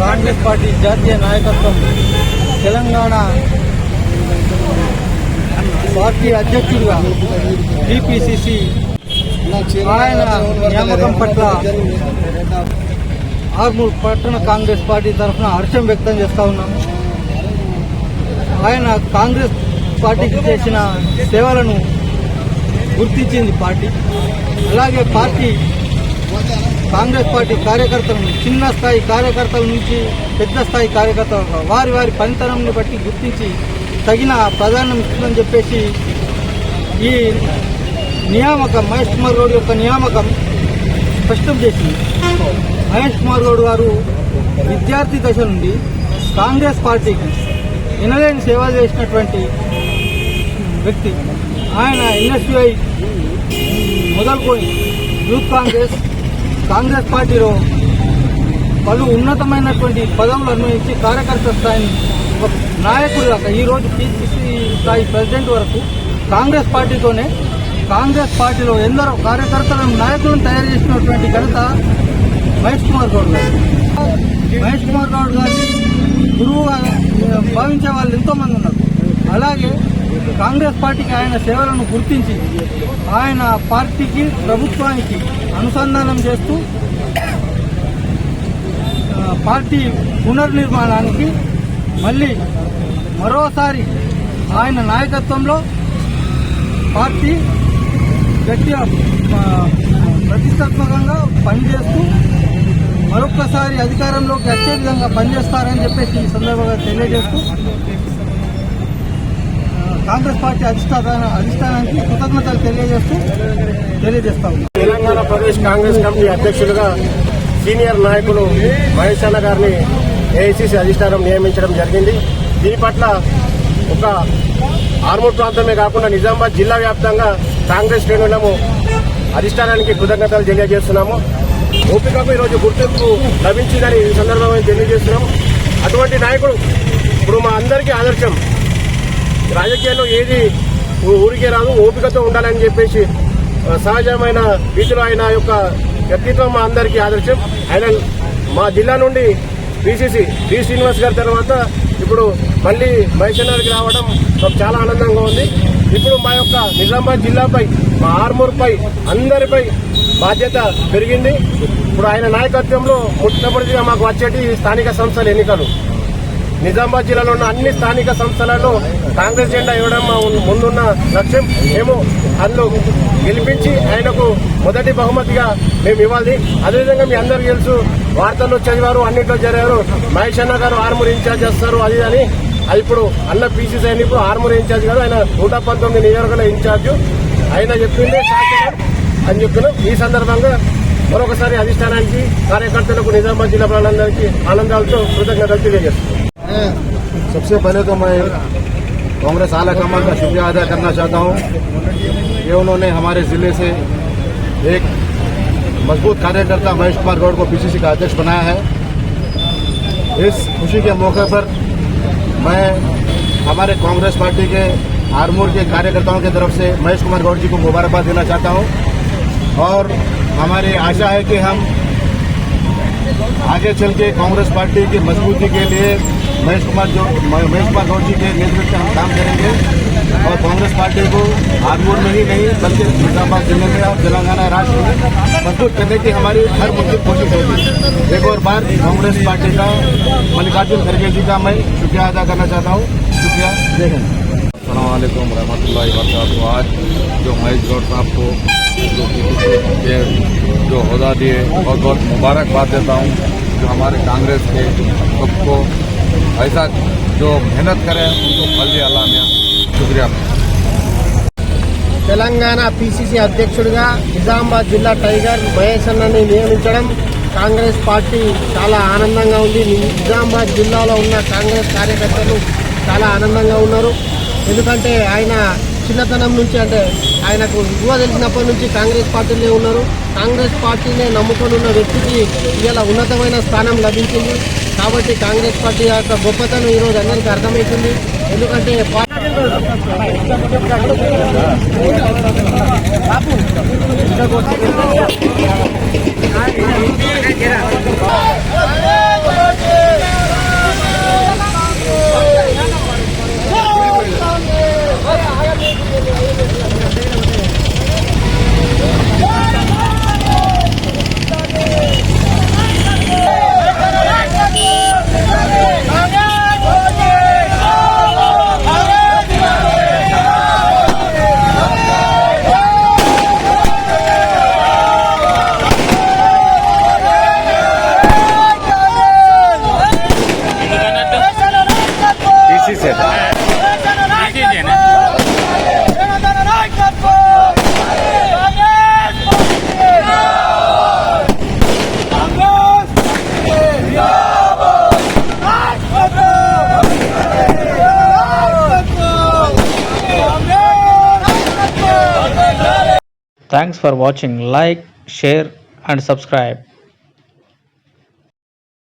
Congress party జాతీయ నాయకత్వం Telangana party అధ్యక్షుడిగా టీపీసీసీ ఆయన నియామకం పట్ల ఆర్మూర్ పట్టణ కాంగ్రెస్ పార్టీ తరఫున హర్షం వ్యక్తం చేస్తూ ఉన్నాము. ఆయన కాంగ్రెస్ పార్టీకి చేసిన సేవలను గుర్తించింది పార్టీ. అలాగే పార్టీ కాంగ్రెస్ పార్టీ కార్యకర్తలను చిన్న స్థాయి కార్యకర్తల నుంచి పెద్ద స్థాయి కార్యకర్తలు వారి వారి పనితనంని బట్టి గుర్తించి తగిన ప్రాధాన్యం ఇస్తుందని చెప్పేసి ఈ నియామకం మహేష్ కుమార్ గౌడ్ యొక్క నియామకం స్పష్టం చేసింది. మహేష్ కుమార్ గౌడ్ గారు విద్యార్థి దశ నుండి కాంగ్రెస్ పార్టీకి ఎనలేని సేవ చేసినటువంటి వ్యక్తి. ఆయన ఎన్ఎస్యుఐ మొదలుకొని యూత్ కాంగ్రెస్ పార్టీలో పలు ఉన్నతమైనటువంటి పదవులు అన్వయించి కార్యకర్త స్థాయిని ఒక నాయకుడు దాకా ఈరోజు పిసిసి స్థాయి ప్రెసిడెంట్ వరకు కాంగ్రెస్ పార్టీలో ఎందరో కార్యకర్తలను నాయకులను తయారు చేసినటువంటి ఘనత మహేష్ కుమార్ గౌడ్ గారు. మహేష్ కుమార్ గౌడ్ గారిని గురువుగా భావించే వాళ్ళు ఎంతోమంది ఉన్నారు. అలాగే కాంగ్రెస్ పార్టీకి ఆయన సేవలను గుర్తించి ఆయన పార్టీకి ప్రభుత్వానికి అనుసంధానం చేస్తూ పార్టీ పునర్నిర్మాణానికి మళ్ళీ మరోసారి ఆయన నాయకత్వంలో పార్టీ గట్టిగా ప్రతిష్టాత్మకంగా పనిచేస్తూ మరొక్కసారి అధికారంలోకి వచ్చే విధంగా పనిచేస్తారని చెప్పేసి ఈ సందర్భంగా తెలియజేస్తూ కాంగ్రెస్ పార్టీ అధిష్టానానికి కృతజ్ఞతలు తెలియజేస్తాం. తెలంగాణ ప్రదేశ్ కాంగ్రెస్ కమిటీ అధ్యక్షులుగా సీనియర్ నాయకులు మహేష్ అన్న గారిని ఏఐసీసీ అధిష్టానం నియమించడం జరిగింది. దీని పట్ల ఒక ఆర్మూర్ ప్రాంతమే కాకుండా నిజామాబాద్ జిల్లా వ్యాప్తంగా కాంగ్రెస్ శ్రేణులము అధిష్టానానికి కృతజ్ఞతలు తెలియజేస్తున్నాము. ఓపికకు ఈరోజు గుర్తింపు లభించిందని ఈ సందర్భంగా తెలియజేస్తున్నాము. అటువంటి నాయకుడు ఇప్పుడు మా అందరికీ ఆదర్శం. రాజకీయాల్లో ఏది ఊరికే రాదు, ఓపికతో ఉండాలని చెప్పేసి సహజమైన రీతిలో ఆయన యొక్క వ్యక్తిత్వం మా అందరికీ ఆదర్శం. ఆయన మా జిల్లా నుండి పిసిసి డి శ్రీనివాస్ గారి తర్వాత ఇప్పుడు మళ్ళీ మహేష్ అన్నకి రావడం మాకు చాలా ఆనందంగా ఉంది. ఇప్పుడు మా యొక్క నిజామాబాద్ జిల్లాపై మా ఆర్మూర్పై అందరిపై బాధ్యత పెరిగింది. ఇప్పుడు ఆయన నాయకత్వంలో మొట్టమొదటిగా మాకు వచ్చేటి స్థానిక సంస్థల ఎన్నికలు. నిజామాబాద్ జిల్లాలో ఉన్న అన్ని స్థానిక సంస్థలను కాంగ్రెస్ జెండా ఇవ్వడం మా ముందున్న లక్ష్యం. మేము అందులో గెలిపించి ఆయనకు మొదటి బహుమతిగా మేము ఇవ్వాలి. అదేవిధంగా మీ అందరికీ తెలుసు, వార్తల్లో చదివారు, అన్నింటిలో జరిగారు, మహేష్ అన్న గారు ఆర్మూర్ ఇన్ఛార్జ్ చేస్తారు అది అని. అది ఇప్పుడు అన్న పీసీసీ అయిన ఇప్పుడు ఆర్మూర్ ఇన్ఛార్జ్ కాదు, ఆయన 119 నియోజకవర్గాల ఇన్ఛార్జ్. ఆయన చెప్పిందే శాసనం అని చెప్తున్నాం. ఈ సందర్భంగా మరొకసారి అధిష్టానానికి కార్యకర్తలకు నిజామాబాద్ జిల్లా ప్రజలందరికీ ఆనందాలతో కృతజ్ఞతలు తెలియజేస్తున్నాం. सबसे पहले तो मैं कांग्रेस आला कमान का शुक्रिया अदा करना चाहता हूं कि उन्होंने हमारे जिले से एक मजबूत कार्यकर्ता महेश कुमार गौड़ को पीसीसी का अध्यक्ष बनाया है। इस खुशी के मौके पर मैं हमारे कांग्रेस पार्टी के आरमूर के कार्यकर्ताओं की तरफ से महेश कुमार गौड़ जी को मुबारकबाद देना चाहता हूं और हमारी आशा है कि हम आगे चल के कांग्रेस पार्टी की मजबूती के लिए महेश कुमार गौड़ जी के नेतृत्व में हम काम करेंगे और कांग्रेस पार्टी को आरमूर में ही नहीं बल्कि निजामाबाद जिले में और तेलंगाना राष्ट्र में मजबूत करने की हमारी हर मुमकिन कोशिश होगी। एक और बार कांग्रेस पार्टी का मल्लिकार्जुन खड़गे जी का मैं शुक्रिया अदा करना चाहता हूँ। शुक्रिया, जय हिंद। अस्सलाम वालेकुम रहमतुल्लाहि व बरकातहू। आज जो महेश गौड़ साहब को जो होदा दिए बहुत बहुत मुबारकबाद देता हूँ। जो हमारे कांग्रेस के सबको ऐसा जो मेहनत करें उनको फल दिया अल्लाह ने। शुक्रिया। తెలంగాణ పిసిసి అధ్యక్షుడిగా నిజామాబాద్ జిల్లా టైగర్ మహేష్ అన్నని నియమించడం కాంగ్రెస్ పార్టీ చాలా ఆనందంగా ఉంది. నిజామాబాద్ జిల్లాలో ఉన్న కాంగ్రెస్ కార్యకర్తలు చాలా ఆనందంగా ఉన్నారు. ఎందుకంటే ఆయన చిన్నతనం నుంచి అంటే ఆయనకు యువ తెలిసినప్పటి నుంచి కాంగ్రెస్ పార్టీలో ఉన్నారు. కాంగ్రెస్ పార్టీనే నమ్ముకొని ఉన్న వ్యక్తికి ఇలా ఉన్నతమైన స్థానం లభించింది. కాబట్టి కాంగ్రెస్ పార్టీ యొక్క గొప్పతనం ఈరోజు అందరికీ అర్థమవుతుంది. ఎందుకంటే Thanks for watching. Like, share and subscribe.